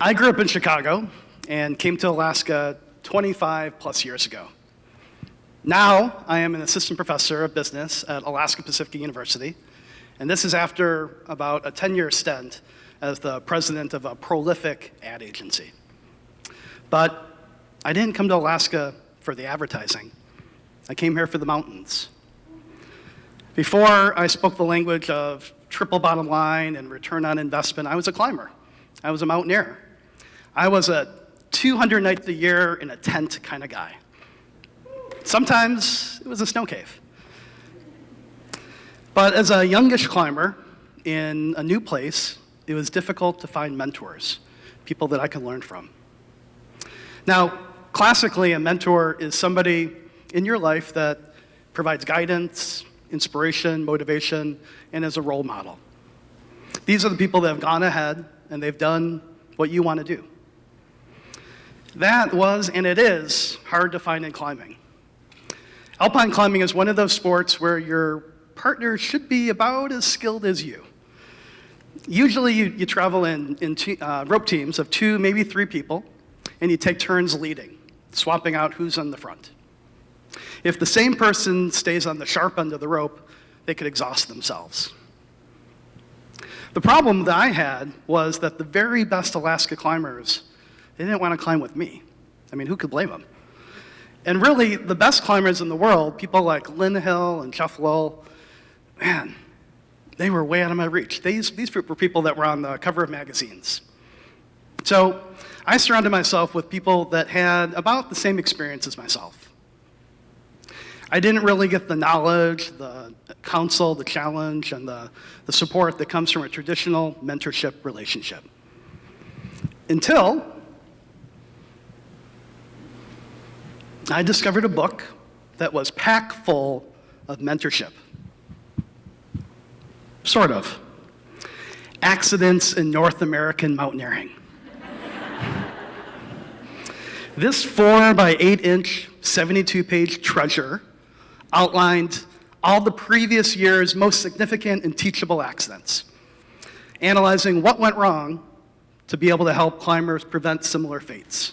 I grew up in Chicago and came to Alaska 25 plus years ago. Now, I am an assistant professor of business at Alaska Pacific University, and this is after about a 10-year stint as the president of a prolific ad agency. But I didn't come to Alaska for the advertising. I came here for the mountains. Before I spoke the language of triple bottom line and return on investment, I was a climber. I was a mountaineer. I was a 200 nights a year in a tent kind of guy. Sometimes it was a snow cave. But as a youngish climber in a new place, it was difficult to find mentors, people that I could learn from. Now, classically, a mentor is somebody in your life that provides guidance, inspiration, motivation, and is a role model. These are the people that have gone ahead and they've done what you want to do. That was, and it is, hard to find in climbing. Alpine climbing is one of those sports where your partner should be about as skilled as you. Usually you travel in rope teams of 2, maybe 3 people, and you take turns leading, swapping out who's on the front. If the same person stays on the sharp end of the rope, they could exhaust themselves. The problem that I had was that the very best Alaska climbers, they didn't want to climb with me. I mean, who could blame them? And really, the best climbers in the world, people like Lynn Hill and Jeff Lowell, man, they were way out of my reach. These were people that were on the cover of magazines. So I surrounded myself with people that had about the same experience as myself. I didn't really get the knowledge, the counsel, the challenge, and the support that comes from a traditional mentorship relationship. Until I discovered a book that was packed full of mentorship. Sort of. Accidents in North American Mountaineering. This 4 by 8 inch, 72-page treasure outlined all the previous year's most significant and teachable accidents, analyzing what went wrong to be able to help climbers prevent similar fates.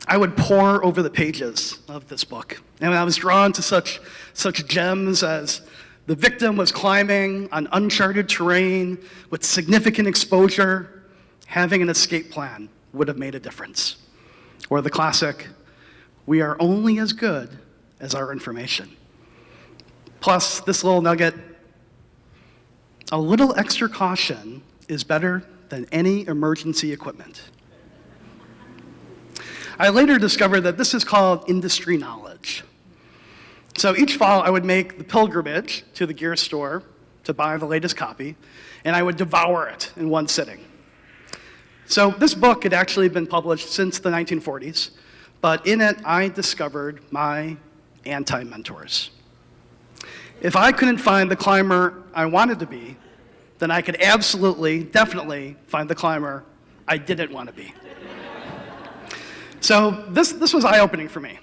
I would pore over the pages of this book, and I was drawn to such gems as the victim was climbing on uncharted terrain with significant exposure. Having an escape plan would have made a difference. Or the classic, we are only as good as our information. Plus, this little nugget, a little extra caution is better than any emergency equipment. I later discovered that this is called industry knowledge. So each fall, I would make the pilgrimage to the gear store to buy the latest copy, and I would devour it in one sitting. So this book had actually been published since the 1940s, but in it, I discovered my anti-mentors. If I couldn't find the climber I wanted to be, then I could absolutely, definitely find the climber I didn't want to be. So this was eye-opening for me.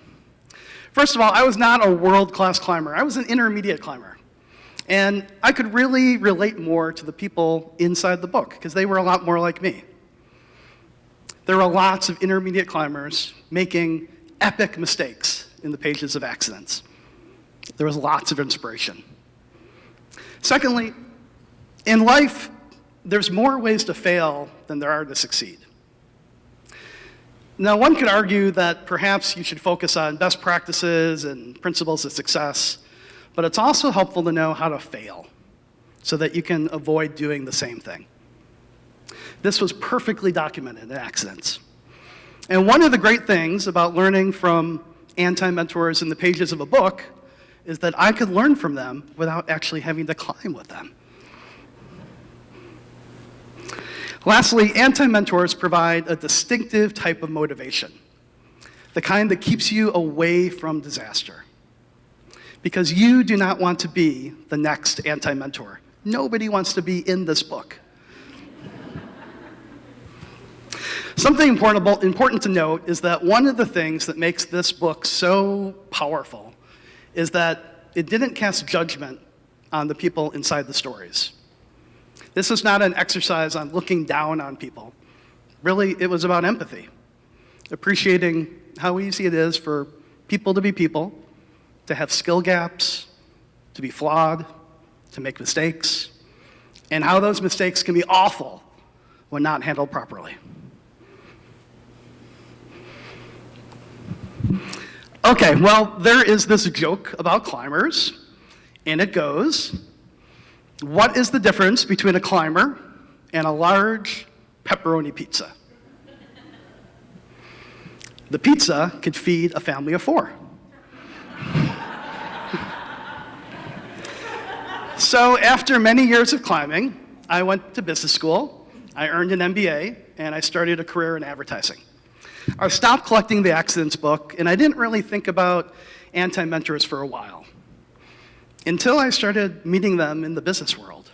First of all, I was not a world-class climber. I was an intermediate climber. And I could really relate more to the people inside the book, because they were a lot more like me. There were lots of intermediate climbers making epic mistakes in the pages of accidents. There was lots of inspiration. Secondly, in life, there's more ways to fail than there are to succeed. Now, one could argue that perhaps you should focus on best practices and principles of success, but it's also helpful to know how to fail so that you can avoid doing the same thing. This was perfectly documented in accidents. And one of the great things about learning from anti-mentors in the pages of a book is that I could learn from them without actually having to climb with them. Lastly, anti-mentors provide a distinctive type of motivation, the kind that keeps you away from disaster. Because you do not want to be the next anti-mentor. Nobody wants to be in this book. Something important to note is that one of the things that makes this book so powerful is that it didn't cast judgment on the people inside the stories. This is not an exercise on looking down on people. Really, it was about empathy, appreciating how easy it is for people to be people, to have skill gaps, to be flawed, to make mistakes, and how those mistakes can be awful when not handled properly. Okay, well, there is this joke about climbers, and it goes, what is the difference between a climber and a large pepperoni pizza? The pizza could feed a family of 4. So after many years of climbing, I went to business school, I earned an MBA, and I started a career in advertising. I stopped collecting the accidents book, and I didn't really think about anti-mentors for a while, until I started meeting them in the business world.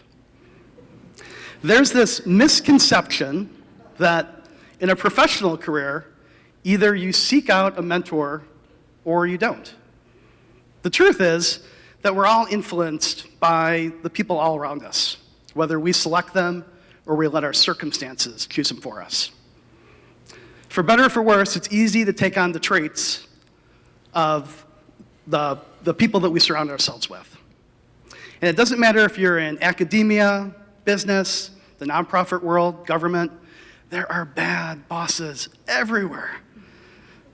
There's this misconception that in a professional career, either you seek out a mentor or you don't. The truth is that we're all influenced by the people all around us, whether we select them or we let our circumstances choose them for us. For better or for worse, it's easy to take on the traits of the people that we surround ourselves with. And it doesn't matter if you're in academia, business, the nonprofit world, government, there are bad bosses everywhere.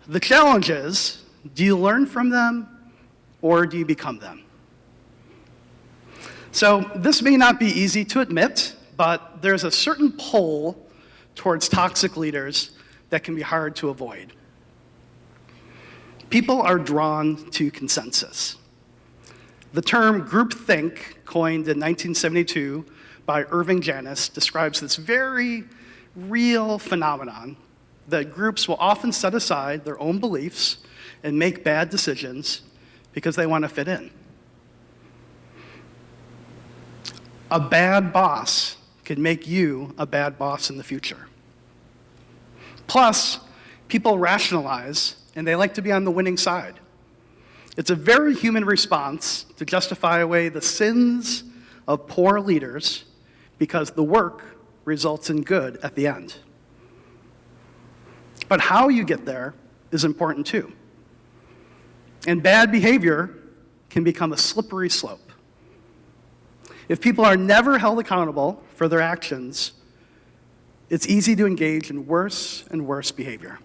The challenge is, do you learn from them or do you become them? So this may not be easy to admit, but there's a certain pull towards toxic leaders that can be hard to avoid. People are drawn to consensus. The term groupthink, coined in 1972 by Irving Janis, describes this very real phenomenon that groups will often set aside their own beliefs and make bad decisions because they want to fit in. A bad boss can make you a bad boss in the future. Plus, people rationalize, and they like to be on the winning side. It's a very human response to justify away the sins of poor leaders because the work results in good at the end. But how you get there is important too. And bad behavior can become a slippery slope. If people are never held accountable for their actions, it's easy to engage in worse and worse behavior.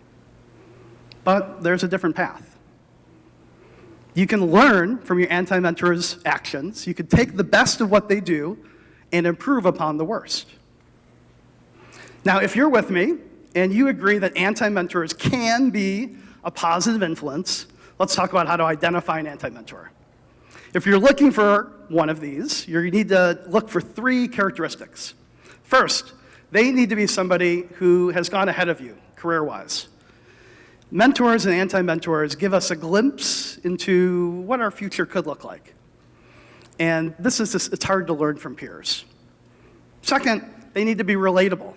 But there's a different path. You can learn from your anti-mentor's actions. You can take the best of what they do and improve upon the worst. Now, if you're with me and you agree that anti-mentors can be a positive influence, let's talk about how to identify an anti-mentor. If you're looking for one of these, you need to look for 3 characteristics. First, they need to be somebody who has gone ahead of you, career-wise. Mentors and anti-mentors give us a glimpse into what our future could look like. And it's hard to learn from peers. Second, they need to be relatable.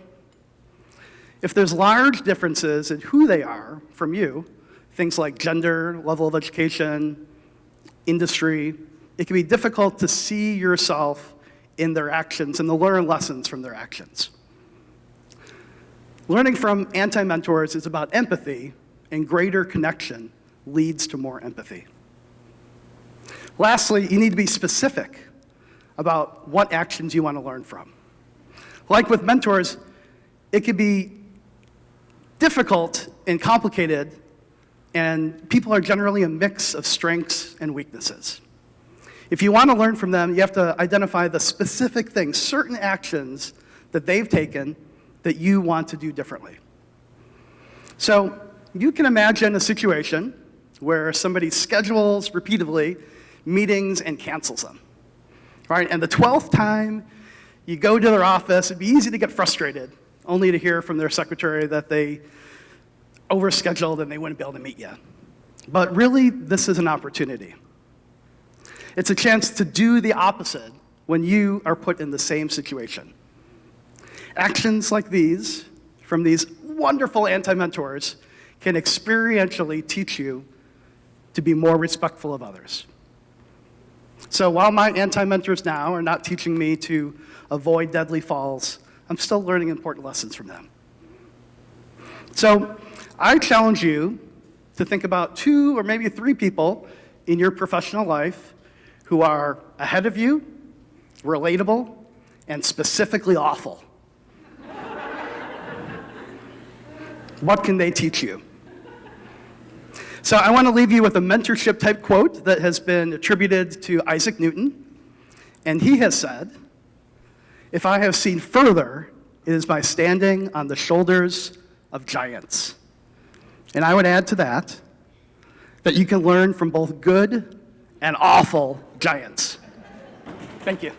If there's large differences in who they are from you, things like gender, level of education, industry, it can be difficult to see yourself in their actions and to learn lessons from their actions. Learning from anti-mentors is about empathy, and greater connection leads to more empathy. Lastly, you need to be specific about what actions you want to learn from. Like with mentors, it can be difficult and complicated, and people are generally a mix of strengths and weaknesses. If you want to learn from them, you have to identify the specific things, certain actions that they've taken that you want to do differently. So you can imagine a situation where somebody schedules repeatedly meetings and cancels them, right? And the 12th time you go to their office, it'd be easy to get frustrated, only to hear from their secretary that they overscheduled and they wouldn't be able to meet you. But really, this is an opportunity. It's a chance to do the opposite when you are put in the same situation. Actions like these, from these wonderful anti-mentors, can experientially teach you to be more respectful of others. So while my anti-mentors now are not teaching me to avoid deadly falls, I'm still learning important lessons from them. So I challenge you to think about 2 or maybe 3 people in your professional life who are ahead of you, relatable, and specifically awful. What can they teach you? So I want to leave you with a mentorship type quote that has been attributed to Isaac Newton. And he has said, "If I have seen further, it is by standing on the shoulders of giants." And I would add to that you can learn from both good and awful giants. Thank you.